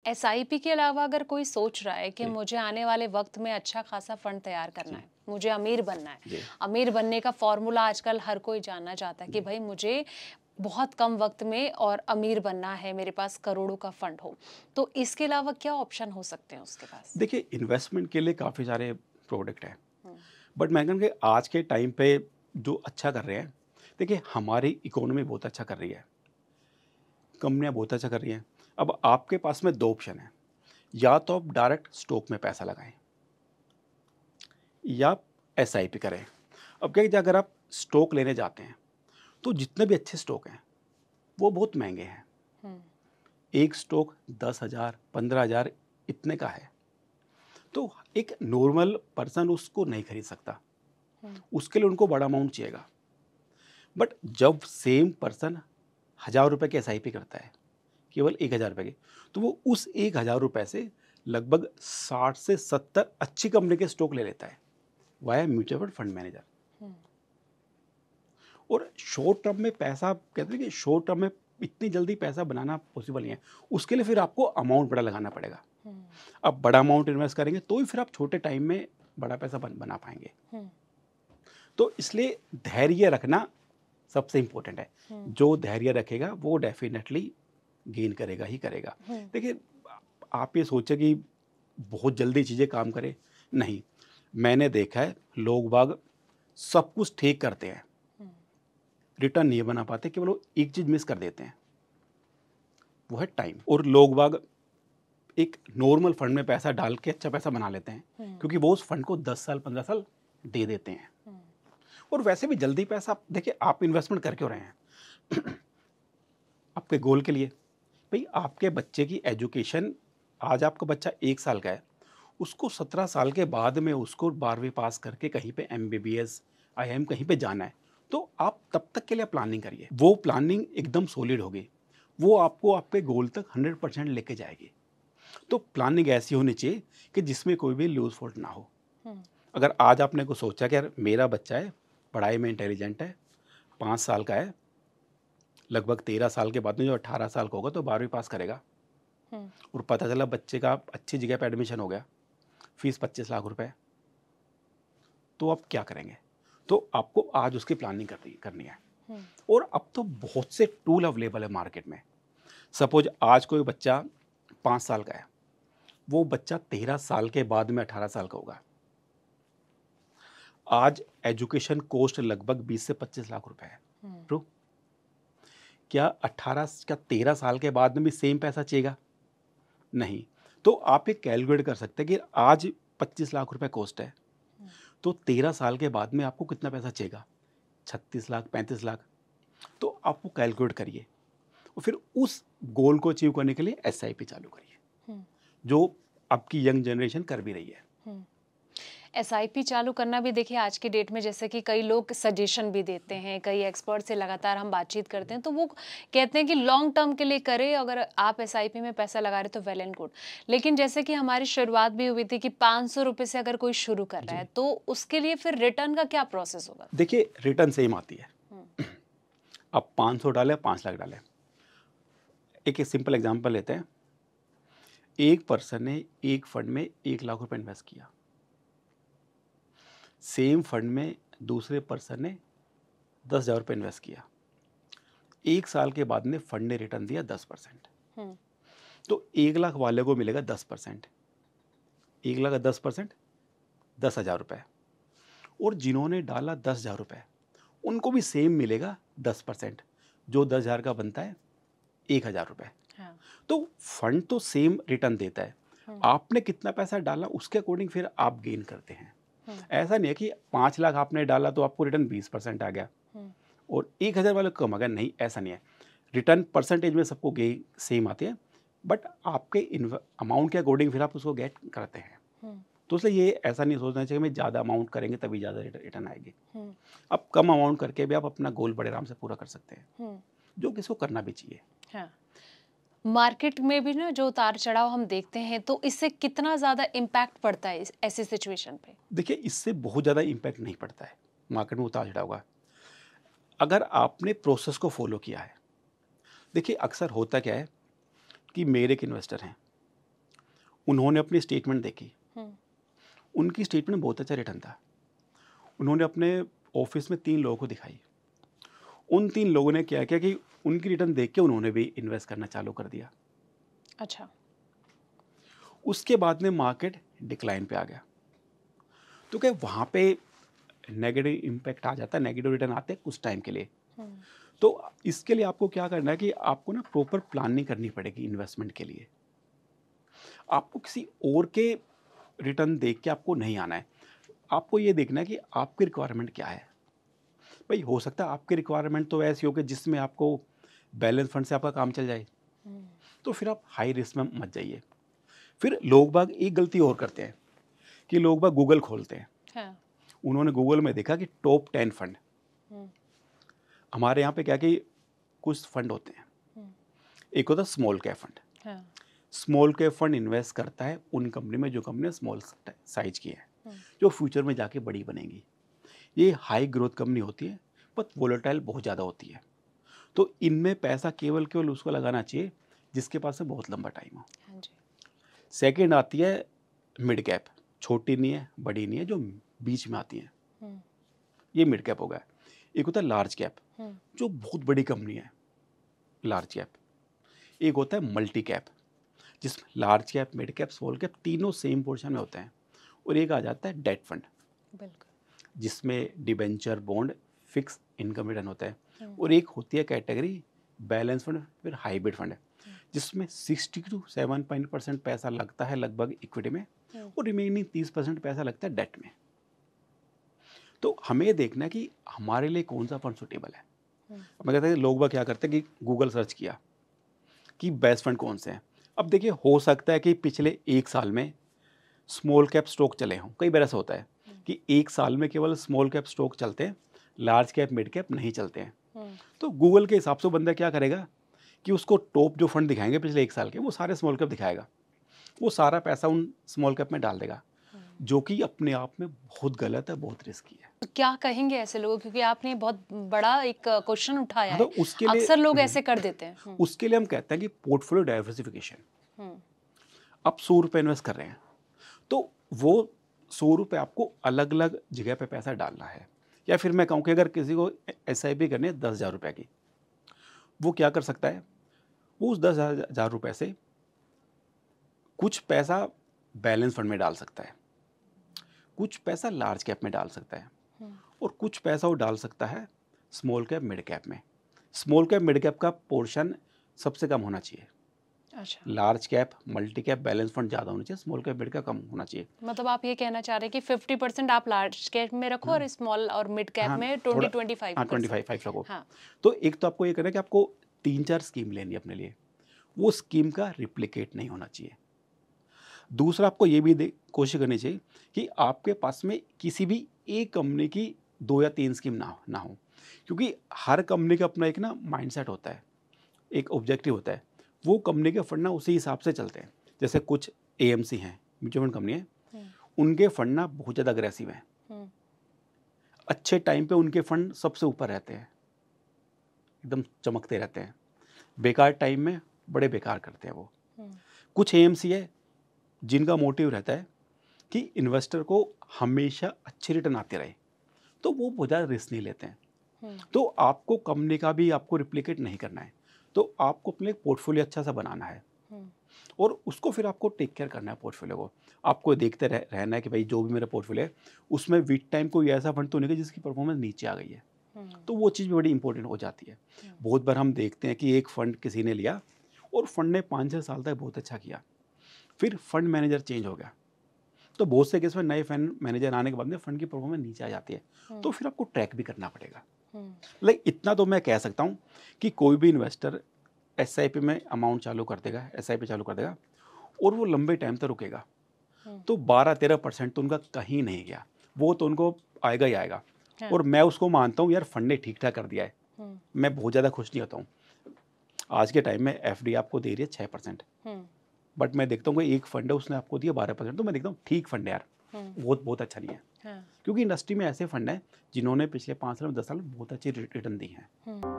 SIP के अलावा अगर कोई सोच रहा है कि जी, मुझे आने वाले वक्त में अच्छा खासा फंड तैयार करना जी, है, मुझे अमीर बनना है, जी, अमीर बनने का फॉर्मूला आजकल हर कोई जानना चाहता है कि जी। भाई मुझे बहुत कम वक्त में और अमीर बनना है, मेरे पास करोड़ों का फंड हो, तो इसके अलावा क्या ऑप्शन हो सकते हैं उसके पास? देखिए, इन्वेस्टमेंट के लिए काफ़ी सारे प्रोडक्ट हैं, हम्म, बट मैं कहूँगा कि आज के टाइम पे जो अच्छा कर रहे हैं, देखिए हमारी इकोनॉमी बहुत अच्छा कर रही है, कंपनियाँ बहुत अच्छा कर रही हैं। अब आपके पास में 2 ऑप्शन हैं, या तो आप डायरेक्ट स्टॉक में पैसा लगाएँ या एसआईपी करें। अब क्या है कि अगर आप स्टॉक लेने जाते हैं, तो जितने भी अच्छे स्टॉक हैं, वो बहुत महँगे हैं। हम्म, एक स्टॉक 10,000, 15,000 इतने का है। तो एक नॉर्मल पर्सन उसको नहीं खरीद सकता, हम्म, उसके लिए उनको बड़ा अमाउंट चाहिएगा। बट जब सेम पर्सन ₹1000 की एसआईपी करता है, केवल ₹1000 की, तो वो उस ₹1000 से लगभग 60 से 70 अच्छी कंपनी के स्टॉक ले लेता है, वाया म्यूचुअल फंड मैनेजर। हम्म, और शॉर्ट टर्म में पैसा, कहते हैं कि शॉर्ट टर्म में इतनी जल्दी पैसा बनाना पॉसिबल नहीं है। उसके लिए फिर आपको अमाउंट बड़ा लगाना पड़ेगा। हम्म, आप बड़ा अमाउंट इन्वेस्ट करेंगे तो ही फिर आप छोटे टाइम में बड़ा पैसा बना पाएंगे। हम्म, तो इसलिए धैर्य रखना सबसे इम्पोर्टेंट है। हम्म, जो धैर्य रखेगा वो डेफिनेटली गेन करेगा ही करेगा। हम्म, देखिए, आप ये सोचे कि बहुत जल्दी चीज़ें काम करें, नहीं। मैंने देखा है लोग बाग सब कुछ ठीक करते हैं, हम्म, रिटर्न नहीं बना पाते, केवल वो एक चीज़ मिस कर देते हैं, वो है टाइम। और लोग बाग एक नॉर्मल फंड में पैसा डाल के अच्छा पैसा बना लेते हैं, हम्म, क्योंकि वो उस फंड को 10 साल 15 साल दे देते हैं। हम्म, और वैसे भी जल्दी पैसा, आप देखिए आप इन्वेस्टमेंट कर क्यों रहे हैं? आपके गोल के लिए। भाई आपके बच्चे की एजुकेशन, आज आपका बच्चा 1 साल का है, उसको 17 साल के बाद में उसको 12वीं पास करके कहीं पे एमबीबीएस आईआईएम कहीं पे जाना है, तो आप तब तक के लिए प्लानिंग करिए। वो प्लानिंग एकदम सॉलिड होगी, वो आपको आपके गोल तक 100% लेके जाएगी। तो प्लानिंग ऐसी होनी चाहिए कि जिसमें कोई भी लूज फॉल्ट ना हो। हम्म, अगर आज आपने को सोचा कि यार मेरा बच्चा है, पढ़ाई में इंटेलिजेंट है, 5 साल का है, लगभग 13 साल के बाद में जो 18 साल का होगा तो 12वीं पास करेगा, हम्म, और पता चला बच्चे का अच्छी जगह पे एडमिशन हो गया, फीस 25 लाख रुपए, तो आप क्या करेंगे? तो आपको आज उसकी प्लानिंग करनी है। हम्म, और अब तो बहुत से टूल अवेलेबल है मार्केट में। सपोज आज कोई बच्चा 5 साल का है, वो बच्चा 13 साल के बाद में 18 साल का होगा। आज एजुकेशन कॉस्ट लगभग 20 से 25 लाख रुपए है। हम्म, ट्रू? क्या 13 साल के बाद में भी सेम पैसा चाहिएगा? नहीं। तो आप ये कैलकुलेट कर सकते हैं कि आज 25 लाख रुपए कॉस्ट है, हम्म, तो 13 साल के बाद में आपको कितना पैसा चाहिएगा? 36 लाख, 35 लाख। तो आप वो कैलकुलेट करिए, और फिर उस गोल को अचीव करने के लिए एसआईपी चालू करिए, हम्म, जो आपकी यंग जनरेशन कर भी रही है। हम्म। एसआईपी चालू करना भी देखिए आज की डेट में जैसे कि कई लोग सजेशन भी देते हैं, कई एक्सपर्ट से लगातार हम बातचीत करते हैं तो वो कहते हैं कि लॉन्ग टर्म के लिए करें, अगर आप एसआईपी में पैसा लगा रहे तो वेल एंड गुड। लेकिन जैसे कि हमारी शुरुआत भी हुई थी कि 500 रुपये से अगर कोई शुरू कर रहा है जी, तो उसके लिए फिर रिटर्न का क्या प्रोसेस होगा? देखिए रिटर्न सेम आती है। हम्म, आप 500 डालें, 5 लाख डालें। एक सिंपल एग्जांपल लेते हैं। एक पर्सन ने एक फंड में 1 लाख रुपए इन्वेस्ट किया, सेम फंड में दूसरे पर्सन ने 10,000 रुपये इन्वेस्ट किया। 1 साल के बाद में फंड ने रिटर्न दिया 10%। हम्म, तो 1 लाख वाले को मिलेगा 10%। 1 लाख का 10%, 10,000 रुपये। और जिन्होंने डाला 10,000 रुपये, उनको भी सेम मिलेगा 10%, जो 10,000 का बनता है 1,000 रुपये। हाँ, तो फंड तो सेम रिटर्न देता है, हम्म, आपने कितना पैसा डाला उसके अकॉर्डिंग फिर आप गेन करते हैं। हम्म, ऐसा नहीं है कि 5 लाख आपने डाला तो आपको रिटर्न 20% आ गया हम्म, और 1,000 वाले को कम आ गया, नहीं ऐसा नहीं है। रिटर्न परसेंटेज में सबको गेन सेम आती है, बट आपके अमाउंट के अकॉर्डिंग फिर आप उसको गेट करते हैं। हम्म, तो इसलिए ये ऐसा नहीं सोचना चाहिए मैं ज़्यादा अमाउंट करेंगे तभी ज़्यादा रिटर्न आएगी। हम्म, आप कम अमाउंट करके भी आप अपना गोल बड़े आराम से पूरा कर सकते हैं, हम्म, जो किसी को करना भी चाहिए। हाँ। मार्केट में भी ना जो उतार चढ़ाव हम देखते हैं तो इससे कितना ज्यादा इम्पैक्ट पड़ता है ऐसी सिचुएशन पे? देखिए इससे बहुत ज़्यादा इम्पैक्ट नहीं पड़ता है, मार्केट में उतार चढ़ाव का, अगर आपने प्रोसेस को फॉलो किया है। देखिए अक्सर होता क्या है कि मेरे एक इन्वेस्टर हैं, उन्होंने अपनी स्टेटमेंट देखी, हम्म, उनकी स्टेटमेंट में बहुत अच्छा रिटर्न था। उन्होंने अपने ऑफिस में 3 लोगों को दिखाई। उन 3 लोगों ने क्या किया कि उनकी रिटर्न देख के उन्होंने भी इन्वेस्ट करना चालू कर दिया। अच्छा। उसके बाद में मार्केट डिक्लाइन पे आ गया, तो क्या वहाँ पे नेगेटिव इम्पैक्ट आ जाता है, नेगेटिव रिटर्न आते हैं कुछ टाइम के लिए। हम्म, तो इसके लिए आपको क्या करना है कि आपको ना प्रॉपर प्लानिंग करनी पड़ेगी इन्वेस्टमेंट के लिए। आपको किसी और के रिटर्न देख के आपको नहीं आना है। आपको ये देखना है कि आपकी रिक्वायरमेंट क्या है। भाई हो सकता है आपकी रिक्वायरमेंट तो ऐसी हो कि जिसमें आपको बैलेंस फंड से आपका काम चल जाए, हम्म, तो फिर आप हाई रिस्क में मत जाइए। फिर लोग बाग एक गलती और करते हैं कि लोग बाग गूगल खोलते हैं। हाँ, उन्होंने गूगल में देखा कि टॉप 10 फंड। हम्म, हमारे यहाँ पे क्या कि कुछ फंड होते हैं। हम्म, एक होता है स्मॉल कैप फंड। हाँ, स्मॉल कैप फंड इन्वेस्ट करता है उन कंपनी में जो कंपनी स्मॉल साइज की है, हम्म, जो फ्यूचर में जाके बड़ी बनेंगी। ये हाई ग्रोथ कंपनी होती है, बट वोलेटाइल बहुत ज़्यादा होती है। तो इनमें पैसा केवल केवल उसको लगाना चाहिए जिसके पास में बहुत लंबा टाइम हो। हाँ जी। सेकंड आती है मिड कैप। छोटी नहीं है, बड़ी नहीं है, जो बीच में आती है, हम्म, ये मिड कैप हो गया। एक होता है लार्ज कैप, हम्म, जो बहुत बड़ी कंपनी है, लार्ज कैप। एक होता है मल्टी कैप, जिसमें large cap, mid cap, small cap तीनों सेम पोर्शन में होते हैं। और एक आ जाता है डेट फंड, बिल्कुल। जिसमें debenture, bond, fix income return होता है। हम्म, और एक होती है कैटेगरी बैलेंस फंड, फिर हाइब्रिड फंड, हम्म, जिसमें 60 to 7% पैसा लगता है लगभग इक्विटी में, हम्म, और रिमेनिंग 30% पैसा लगता है डेट में। तो हमें ये देखना है कि हमारे लिए कौन सा फंड सुटेबल है। हम्म, अब मैं कहता हूँ लोग बाग क्या करते हैं कि गूगल सर्च किया कि बेस्ट फंड कौन से हैं। अब देखिए हो सकता है कि पिछले 1 साल में स्मॉल कैप स्टॉक चले हों। कई बार ऐसा होता है कि 1 साल में केवल स्मॉल कैप स्टॉक चलते हैं, लार्ज कैप, मिड कैप नहीं चलते हैं। हम्म, तो गूगल के हिसाब से बंदा क्या करेगा कि उसको टॉप जो फंड दिखाएंगे पिछले 1 साल के, वो सारे स्मॉल कैप दिखाएगा। वो सारा पैसा उन स्मॉल कैप में डाल देगा, हम्म। जो कि अपने आप में बहुत गलत है, बहुत रिस्की है। तो क्या कहेंगे ऐसे लोगों, क्योंकि आपने बहुत बड़ा एक क्वेश्चन उठाया हाँ, तो है। उसके लिए अक्सर लोग ऐसे कर देते हैं। उसके लिए हम कहते हैं कि पोर्टफोलियो डाइवर्सिफिकेशन। हम्म, आप 100 रुपये इन्वेस्ट कर रहे हैं, तो वो 100 रुपये आपको अलग अलग जगह पे पैसा डालना है। या फिर मैं कहूँ कि अगर किसी को SIP करनी है 10,000 रुपये की, वो क्या कर सकता है, वो उस 10,000 रुपये से कुछ पैसा बैलेंस फंड में डाल सकता है, कुछ पैसा लार्ज कैप में डाल सकता है, हम्म, और कुछ पैसा वो डाल सकता है स्मॉल कैप, मिड कैप में। स्मॉल कैप, मिड कैप का पोर्शन सबसे कम होना चाहिए। अच्छा। Large cap, multi cap, balance fund ज़्यादा होना चाहिए, स्मॉल कैप, मिड कैप कम होना चाहिए। मतलब आप ये कहना चाह रहे हैं कि 50% आप लार्ज कैप में रखो हाँ, और स्मॉल और मिड कैप हाँ, में थोड़ा 20-25 हाँ, कर 25 सकते 5 रखो। हैं। हाँ। तो एक तो आपको ये करना है कि आपको 3-4 स्कीम लेनी है अपने लिए, वो स्कीम का रिप्लिकेट नहीं होना चाहिए। दूसरा आपको ये भी कोशिश करनी चाहिए कि आपके पास में किसी भी एक कंपनी की 2 या 3 स्कीम ना हो, क्योंकि हर कंपनी का अपना एक ना माइंडसेट होता है, एक ऑब्जेक्टिव होता है। वो कंपनी के फंड ना उसी हिसाब से चलते हैं। जैसे कुछ AMC हैं, म्यूचुअल फंड कंपनी है, हम्म, उनके फंड ना बहुत ज़्यादा अग्रेसिव हैं। हम्म, अच्छे टाइम पे उनके फंड सबसे ऊपर रहते हैं, एकदम चमकते रहते हैं। बेकार टाइम में बड़े बेकार करते हैं वो। हम्म, कुछ AMC है जिनका मोटिव रहता है कि इन्वेस्टर को हमेशा अच्छी रिटर्न आते रहे, तो वो बहुत ज़्यादा रिस्क नहीं लेते हैं। हम्म, तो आपको कंपनी का भी आपको रिप्लिकेट नहीं करना है, तो आपको अपने पोर्टफोलियो अच्छा सा बनाना है, हम्म, और उसको फिर आपको टेक केयर करना है पोर्टफोलियो को। आपको देखते रहना है कि भाई जो भी मेरा पोर्टफोलियो है उसमें विद टाइम कोई ऐसा फंड तो नहीं है जिसकी परफॉर्मेंस नीचे आ गई है। हम्म, तो वो चीज़ भी बड़ी इंपॉर्टेंट हो जाती है। बहुत बार हम देखते हैं कि एक फंड किसी ने लिया और फंड ने 5-6 साल तक बहुत अच्छा किया, फिर फंड मैनेजर चेंज हो गया, तो बहुत से केस में नए फंड मैनेजर आने के बाद में फंड की परफॉर्मेंस नीचे आ जाती है। तो फिर आपको ट्रैक भी करना पड़ेगा। हम्म, लाइक इतना तो मैं कह सकता हूँ कि कोई भी इन्वेस्टर SIP में अमाउंट चालू कर देगा, SIP चालू कर देगा, और वो लंबे टाइम तक रुकेगा, हम्म, तो 12-13% तो उनका कहीं नहीं गया, वो तो उनको आएगा ही आएगा। हाँ, और मैं उसको मानता हूँ यार, फंड ने ठीक ठाक कर दिया है, हम्म, मैं बहुत ज़्यादा खुश नहीं होता हूँ। आज के टाइम में FD आपको दे रही है 6%, हम्म, बट मैं देखता हूँ कि एक फंड है उसने आपको दिया 12%, तो मैं देखता हूँ ठीक फंड है यार, हम्म, बहुत बहुत अच्छा नहीं है। हाँ, क्योंकि इंडस्ट्री में ऐसे फंड हैं जिन्होंने पिछले 5 साल में 10 साल में बहुत अच्छी रिटर्न दी हैं। हम्म।